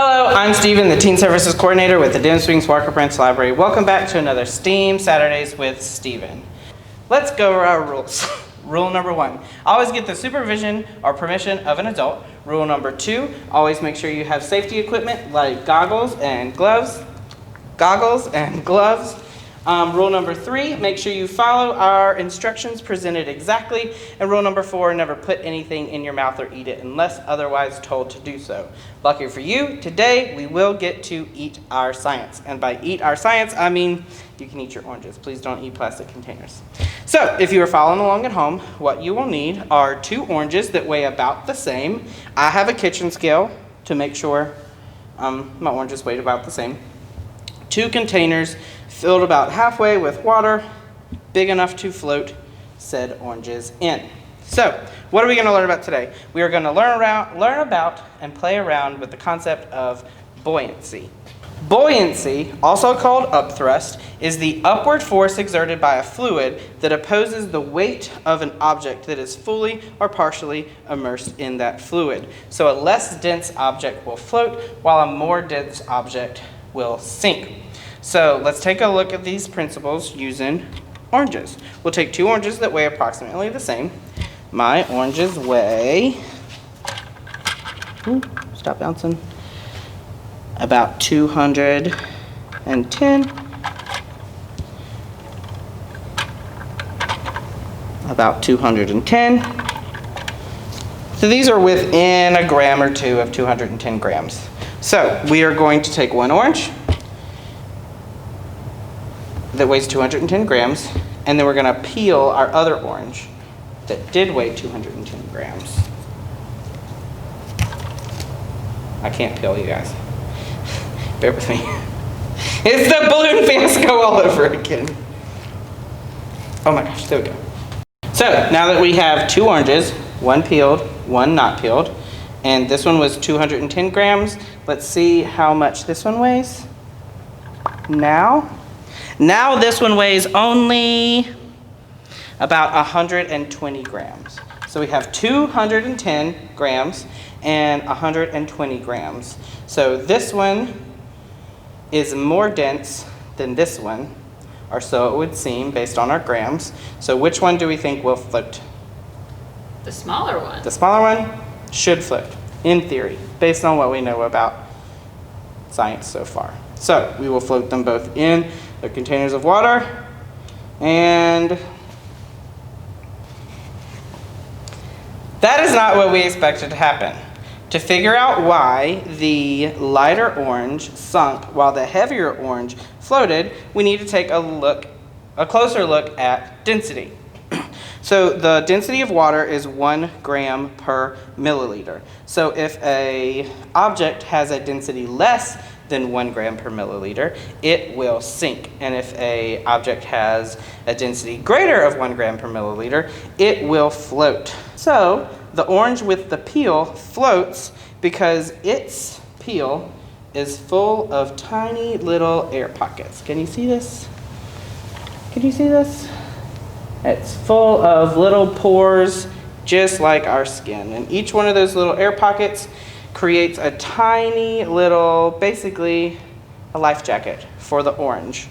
Hello, I'm Steven, the Teen Services Coordinator with the Denham Springs-Walker Branch Library. Welcome back to another STEAM Saturdays with Steven. Let's go over our rules. Rule number 1, always get the supervision or permission of an adult. Rule number 2, always make sure you have safety equipment like goggles and gloves. Rule number 3, make sure you follow our instructions presented exactly. And rule number 4, never put anything in your mouth or eat it unless otherwise told to do so. Lucky for you, today we will get to eat our science. And by eat our science, I mean you can eat your oranges. Please don't eat plastic containers. So if you are following along at home, what you will need are 2 oranges that weigh about the same. I have a kitchen scale to make sure my oranges weigh about the same. 2 containers filled about halfway with water, big enough to float said oranges in. So, what are we going to learn about today? We are going to learn about and play around with the concept of buoyancy. Buoyancy, also called upthrust, is the upward force exerted by a fluid that opposes the weight of an object that is fully or partially immersed in that fluid. So a less dense object will float, while a more dense object will sink. So let's take a look at these principles using oranges. We'll take 2 oranges that weigh approximately the same. My oranges weigh, stop bouncing, about 210, about 210. So these are within a gram or 2 of 210 grams. So we are going to take 1 orange that weighs 210 grams, and then we're going to peel our other orange that did weigh 210 grams. I can't peel, you guys. Bear with me. It's the balloon fiasco all over again. Oh my gosh, there we go. So now that we have 2 oranges, 1 peeled, 1 not peeled, and this one was 210 grams, let's see how much this one weighs. Now this one weighs only about 120 grams. So we have 210 grams and 120 grams. So this one is more dense than this one, or so it would seem based on our grams. So which one do we think will float? The smaller one. The smaller one should float, in theory, based on what we know about science so far. So we will float them both in the containers of water, and that is not what we expected to happen. To figure out why the lighter orange sunk while the heavier orange floated, we need to take a closer look at density. So the density of water is 1 gram per milliliter. So if an object has a density less than 1 gram per milliliter, it will sink. And if an object has a density greater of 1 gram per milliliter, it will float. So the orange with the peel floats because its peel is full of tiny little air pockets. Can you see this? Can you see this? It's full of little pores, just like our skin. And each one of those little air pockets creates a tiny little, basically a life jacket for the orange.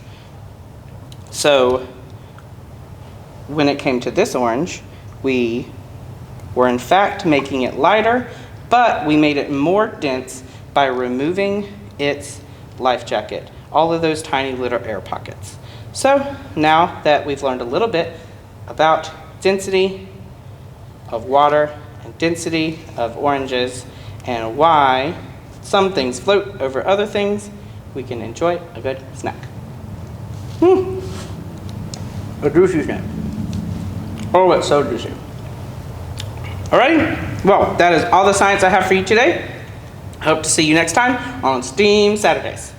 So when it came to this orange, we were in fact making it lighter, but we made it more dense by removing its life jacket, all of those tiny little air pockets. So now that we've learned a little bit about density of water and density of oranges and why some things float over other things, we can enjoy a good snack. A juicy snack. Oh, it's so juicy. Alrighty, well, that is all the science I have for you today. I hope to see you next time on STEAM Saturdays.